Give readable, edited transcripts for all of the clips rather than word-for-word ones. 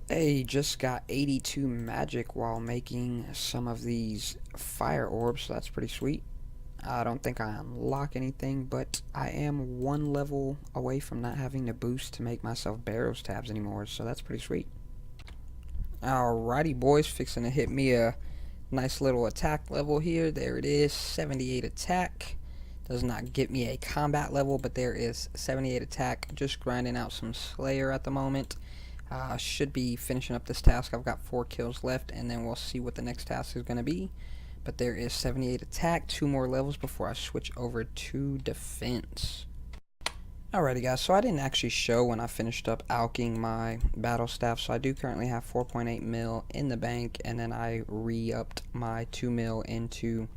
Hey, just got 82 magic while making some of these fire orbs, so that's pretty sweet. I don't think I unlock anything, but I am one level away from not having to boost to make myself barrows tabs anymore, so that's pretty sweet. Alrighty boys, fixing to hit me a nice little attack level here. There it is, 78 attack. Does not get me a combat level, but there is 78 attack. Just grinding out some Slayer at the moment. Should be finishing up this task. I've got 4 kills left, and then we'll see what the next task is going to be. But there is 78 attack, 2 more levels before I switch over to defense. Alrighty guys, so I didn't actually show when I finished up alching my battle staff, so I do currently have 4.8 mil in the bank, and then I re-upped my 2 mil into,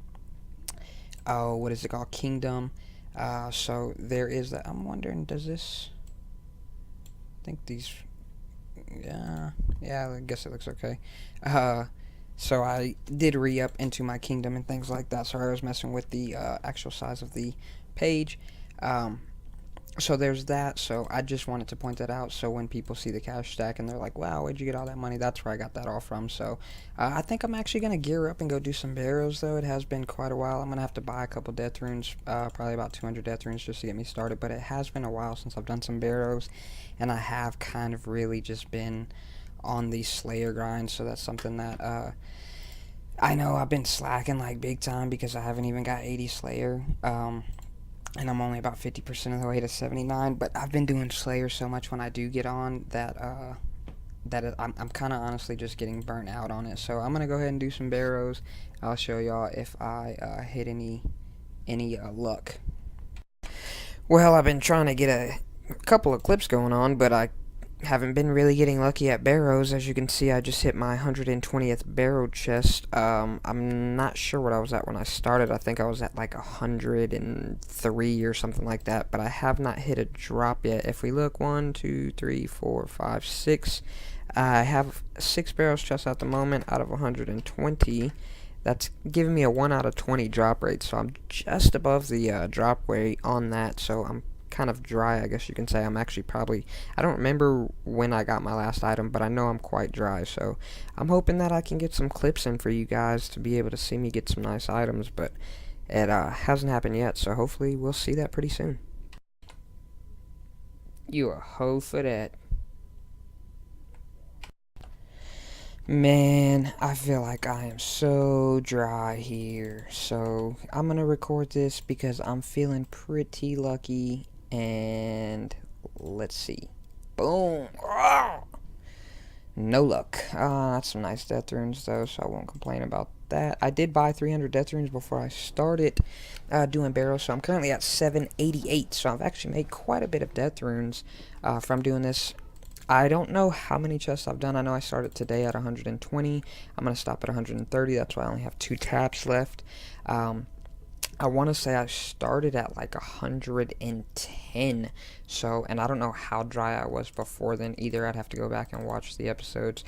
what is it called, Kingdom. So there is that. I'm wondering, does this, I think these, yeah, I guess it looks okay. So I did re-up into my kingdom and things like that. Sorry, I was messing with the actual size of the page. So there's that. So I just wanted to point that out. So when people see the cash stack and they're like, wow, where'd you get all that money? That's where I got that all from. So I think I'm actually going to gear up and go do some barrows, though. It has been quite a while. I'm going to have to buy a couple death runes, probably about 200 death runes just to get me started. But it has been a while since I've done some barrows. And I have kind of really just been on the Slayer grind. So that's something that I know I've been slacking like big time because I haven't even got 80 Slayer. And I'm only about 50% of the way to 79, but I've been doing Slayer so much when I do get on that I'm kind of honestly just getting burnt out on it. So I'm gonna go ahead and do some barrows. I'll show y'all if I hit any luck. Well, I've been trying to get a couple of clips going on, but I haven't been really getting lucky at barrows. As you can see, I just hit my 120th barrow chest. I'm not sure what I was at when I started. I think I was at like 103 or something like that, but I have not hit a drop yet. If we look, 1, 2, 3, 4, 5, 6. I have 6 barrows chests at the moment out of 120. That's giving me a 1 out of 20 drop rate, so I'm just above the drop rate on that, so I'm kind of dry, I guess you can say. I'm actually probably, I don't remember when I got my last item, but I know I'm quite dry, so I'm hoping that I can get some clips in for you guys to be able to see me get some nice items, but it hasn't happened yet, so hopefully we'll see that pretty soon. You a hoe for that. Man, I feel like I am so dry here, so I'm gonna record this because I'm feeling pretty lucky. And let's see. Boom. Oh! No luck. That's some nice death runes, though, so I won't complain about that. I did buy 300 death runes before I started doing barrows, so I'm currently at 788. So I've actually made quite a bit of death runes from doing this. I don't know how many chests I've done. I know I started today at 120. I'm going to stop at 130. That's why I only have 2 tabs left. I want to say I started at like 110, so, and I don't know how dry I was before then either. I'd have to go back and watch the episodes,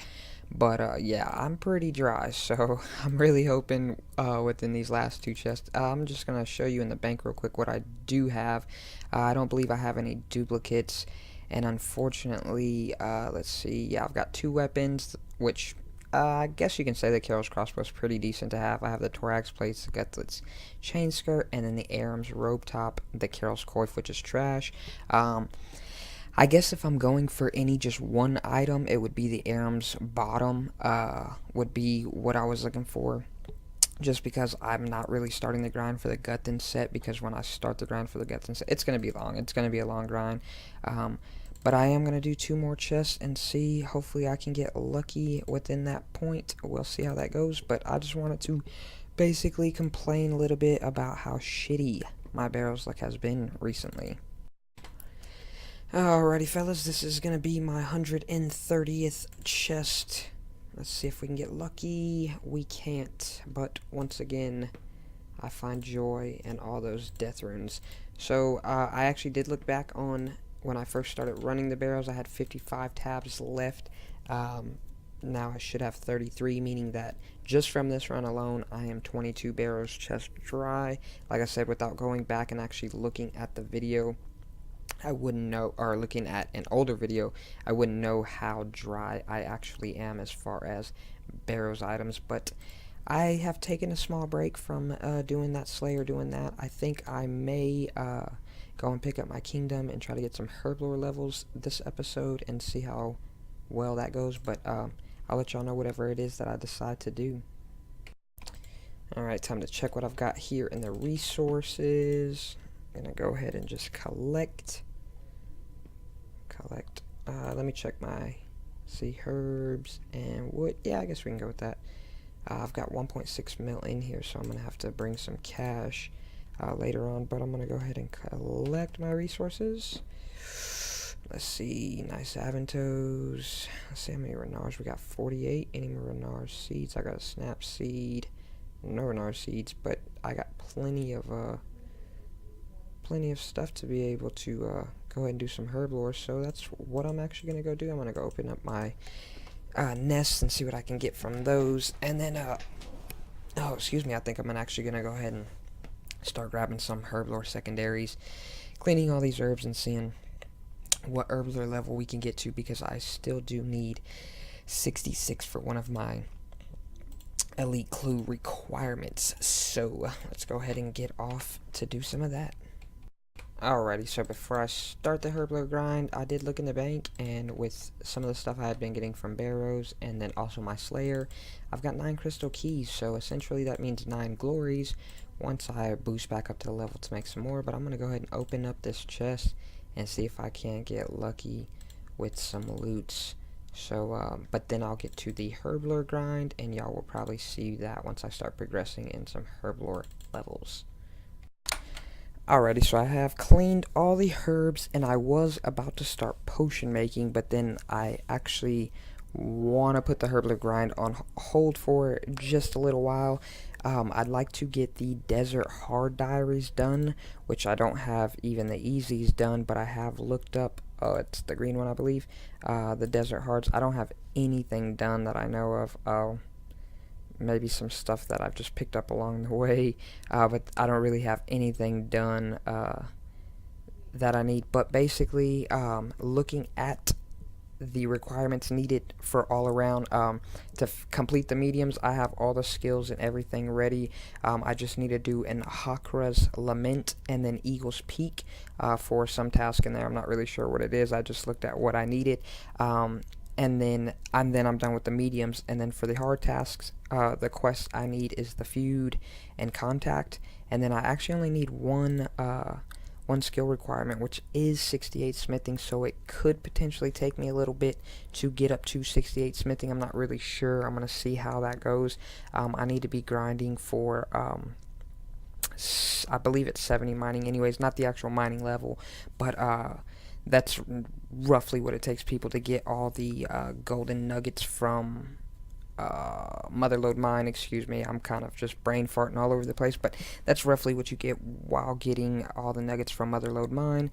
but yeah, I'm pretty dry, so I'm really hoping within these last 2 chests. I'm just going to show you in the bank real quick what I do have. I don't believe I have any duplicates, and unfortunately, let's see, yeah, I've got 2 weapons, which I guess you can say the Carol's crossbow is pretty decent to have. I have the Thorax plates, the Gutlets chain skirt, and then the Aram's robe top, the Carol's coif, which is trash. I guess if I'm going for any just one item, it would be the Aram's bottom, would be what I was looking for. Just because I'm not really starting the grind for the Gutlin set, because when I start the grind for the Gutlin set, it's going to be long. It's going to be a long grind. But I am going to do 2 more chests and see. Hopefully I can get lucky within that point. We'll see how that goes. But I just wanted to basically complain a little bit about how shitty my barrels luck has been recently. Alrighty fellas, this is going to be my 130th chest. Let's see if we can get lucky. We can't. But once again, I find joy in all those death runes. So I actually did look back on when I first started running the barrels. I had 55 tabs left. now I should have 33, meaning that just from this run alone, I am 22 barrels chest dry. Like I said, without going back and actually looking at the video, I wouldn't know, or looking at an older video, I wouldn't know how dry I actually am as far as barrels items. But I have taken a small break from doing that Slayer, doing that. I think I may go and pick up my kingdom and try to get some herblore levels this episode and see how well that goes. But I'll let y'all know whatever it is that I decide to do. Alright, time to check what I've got here in the resources. I'm gonna go ahead and just collect. Let me check my herbs and wood. Yeah, I guess we can go with that. I've got 1.6 mil in here, so I'm gonna have to bring some cash later on, but I'm gonna go ahead and collect my resources. Let's see, nice Aventos. Let's see how many Renards we got. 48. Any more Renard seeds? I got a snap seed. No Renard seeds, but I got plenty of stuff to be able to go ahead and do some herblore. So that's what I'm actually gonna go do. I'm gonna go open up my nests and see what I can get from those, and then oh, excuse me, I think I'm actually gonna go ahead and start grabbing some herblore secondaries, cleaning all these herbs and seeing what herblore level we can get to, because I still do need 66 for one of my elite clue requirements. So let's go ahead and get off to do some of that. Alrighty, so before I start the herblore grind, I did look in the bank, and with some of the stuff I had been getting from Barrows and then also my Slayer, I've got 9 crystal keys, so essentially that means 9 glories once I boost back up to the level to make some more. But I'm going to go ahead and open up this chest and see if I can't get lucky with some loots. So, but then I'll get to the herblore grind, and y'all will probably see that once I start progressing in some herblore levels. Alrighty, so I have cleaned all the herbs, and I was about to start potion making, but then I actually want to put the herblore grind on hold for just a little while. I'd like to get the desert hard diaries done, which I don't have even the easies done, but I have looked up, it's the green one I believe, the desert hards. I don't have anything done that I know of. Maybe some stuff that I've just picked up along the way, but I don't really have anything done that I need. But basically, looking at the requirements needed for all around to complete the mediums, I have all the skills and everything ready. I just need to do an Hakra's Lament and then Eagle's Peak for some task in there. I'm not really sure what it is. I just looked at what I needed. And then I'm done with the mediums. And then for the hard tasks, the quest I need is the feud and contact. And then I actually only need one skill requirement, which is 68 smithing. So it could potentially take me a little bit to get up to 68 smithing. I'm not really sure. I'm gonna see how that goes. I need to be grinding for I believe it's 70 mining anyways, not the actual mining level, but that's roughly what it takes people to get all the golden nuggets from Motherlode Mine. Excuse me, I'm kind of just brain farting all over the place, but that's roughly what you get while getting all the nuggets from Motherlode Mine.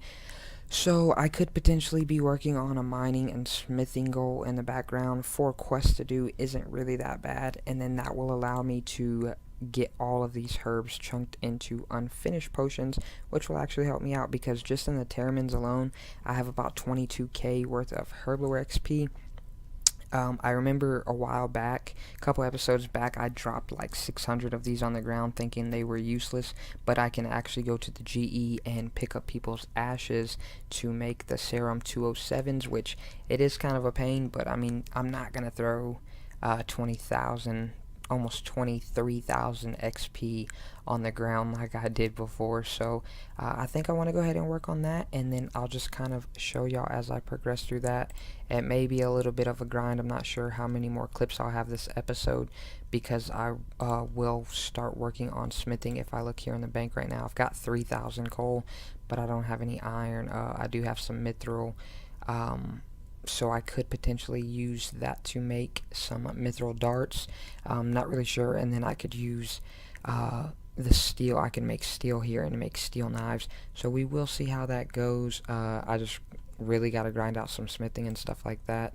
So I could potentially be working on a mining and smithing goal in the background. 4 quests to do isn't really that bad, and then that will allow me to get all of these herbs chunked into unfinished potions, which will actually help me out, because just in the Terramins alone, I have about 22k worth of herblore XP. I remember a while back, a couple episodes back, I dropped like 600 of these on the ground thinking they were useless, but I can actually go to the GE and pick up people's ashes to make the Serum 207s, which it is kind of a pain, but I mean, I'm not going to throw 20,000, almost 23,000 XP on the ground like I did before. So I think I want to go ahead and work on that, and then I'll just kind of show y'all as I progress through that. It may be a little bit of a grind. I'm not sure how many more clips I'll have this episode, because I will start working on smithing. If I look here in the bank right now, I've got 3,000 coal, but I don't have any iron. I do have some mithril, so I could potentially use that to make some mithril darts. Not really sure. And then I could use the steel. I can make steel here and make steel knives. So we will see how that goes. I just really got to grind out some smithing and stuff like that.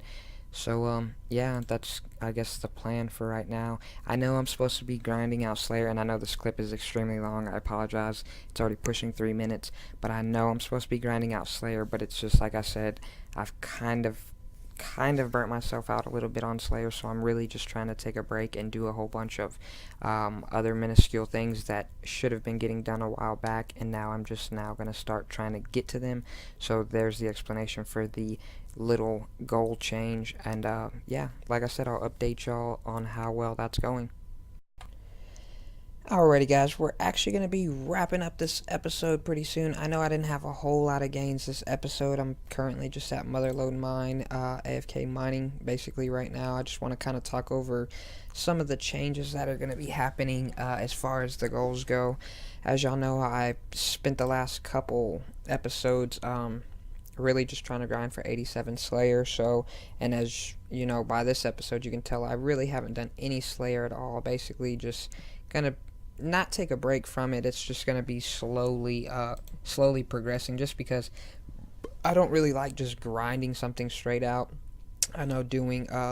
So, yeah, that's, I guess, the plan for right now. I know I'm supposed to be grinding out Slayer, and I know this clip is extremely long. I apologize. It's already pushing 3 minutes, but I know I'm supposed to be grinding out Slayer, but it's just, like I said, I've kind of burnt myself out a little bit on Slayer, so I'm really just trying to take a break and do a whole bunch of other minuscule things that should have been getting done a while back, and now I'm just now going to start trying to get to them. So there's the explanation for the little goal change, and yeah, like I said, I'll update y'all on how well that's going. Alrighty, guys, we're actually going to be wrapping up this episode pretty soon. I know I didn't have a whole lot of gains this episode. I'm currently just at Motherlode Mine, AFK mining, basically, right now. I just want to kind of talk over some of the changes that are going to be happening as far as the goals go. As y'all know, I spent the last couple episodes really just trying to grind for 87 Slayer, so, and as you know, by this episode, you can tell I really haven't done any Slayer at all. Basically, just gonna not take a break from it. It's just gonna be slowly progressing, just because I don't really like just grinding something straight out. I know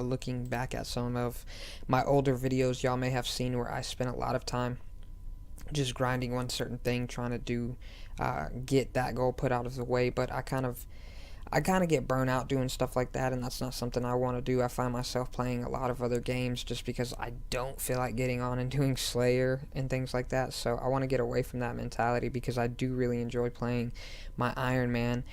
looking back at some of my older videos, y'all may have seen where I spent a lot of time just grinding one certain thing, trying to get that goal put out of the way, but I kind of get burnt out doing stuff like that, and that's not something I want to do. I find myself playing a lot of other games just because I don't feel like getting on and doing Slayer and things like that, so I want to get away from that mentality because I do really enjoy playing my Iron Man.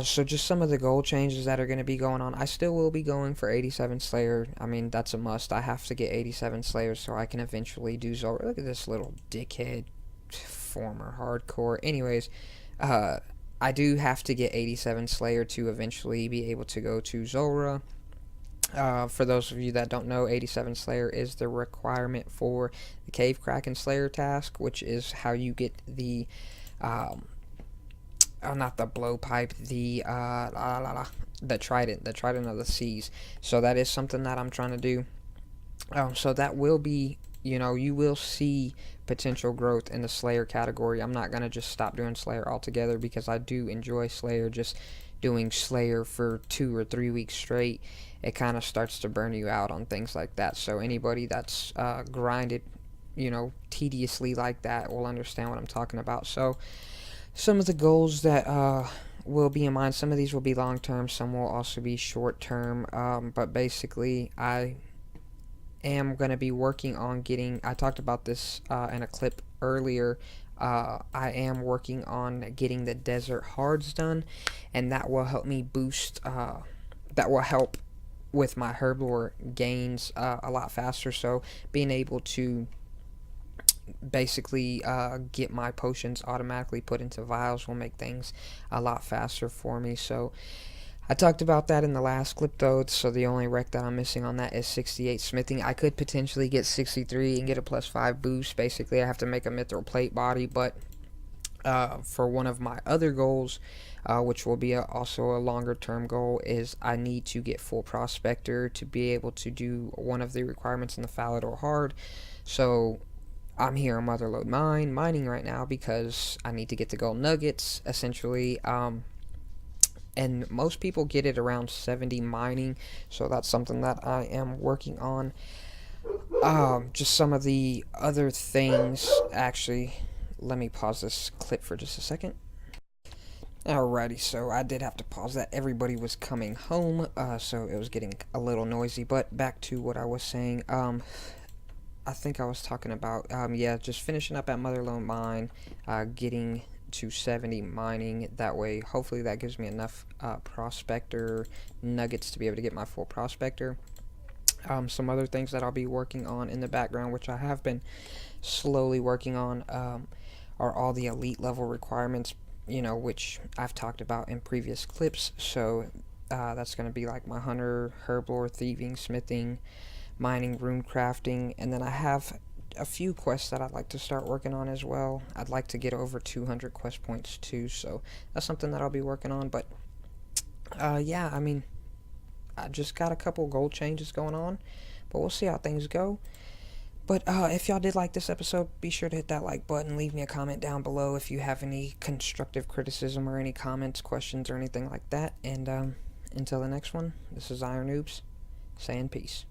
So just some of the goal changes that are going to be going on. I still will be going for 87 Slayer. I mean, that's a must. I have to get 87 Slayer so I can eventually do Zora. Look at this little dickhead former hardcore. Anyways, I do have to get 87 Slayer to eventually be able to go to Zora. For those of you that don't know, 87 Slayer is the requirement for the Cave Kraken Slayer task, which is how you get the not the blowpipe, the trident of the seas. So that is something that I'm trying to do. So that will be, you will see potential growth in the Slayer category. I'm not gonna just stop doing Slayer altogether because I do enjoy Slayer. Just doing Slayer for 2 or 3 weeks straight, it kind of starts to burn you out on things like that. So anybody that's grinded, tediously like that will understand what I'm talking about. So some of the goals that will be in mind, some of these will be long term, some will also be short term, but basically I am going to be working on getting, I talked about this in a clip earlier, I am working on getting the desert hards done, and that will help me boost, that will help with my herblore gains a lot faster. So being able to basically get my potions automatically put into vials will make things a lot faster for me. So I talked about that in the last clip though, so the only rec that I'm missing on that is 68 smithing. I could potentially get 63 and get a +5 boost. Basically I have to make a mithril plate body, but for one of my other goals, which will be also a longer term goal, is I need to get full prospector to be able to do one of the requirements in the Falador hard. So I'm here on Motherlode Mine, mining right now because I need to get the gold nuggets, essentially, and most people get it around 70 mining, so that's something that I am working on. Just some of the other things, actually, let me pause this clip for just a second. Alrighty, so I did have to pause that. Everybody was coming home, so it was getting a little noisy, but back to what I was saying. I think I was talking about, yeah, just finishing up at Motherlode Mine, getting to 70 mining. That way, hopefully that gives me enough prospector nuggets to be able to get my full prospector. Some other things that I'll be working on in the background, which I have been slowly working on, are all the elite level requirements, which I've talked about in previous clips. So that's going to be like my hunter, herblore, thieving, smithing, mining, rune crafting, and then I have a few quests that I'd like to start working on as well. I'd like to get over 200 quest points too, so that's something that I'll be working on. But yeah, I mean, I just got a couple gold changes going on, but we'll see how things go. But if y'all did like this episode, be sure to hit that like button, leave me a comment down below if you have any constructive criticism or any comments, questions, or anything like that, and Until the next one, this is Iron NooobZ, saying peace.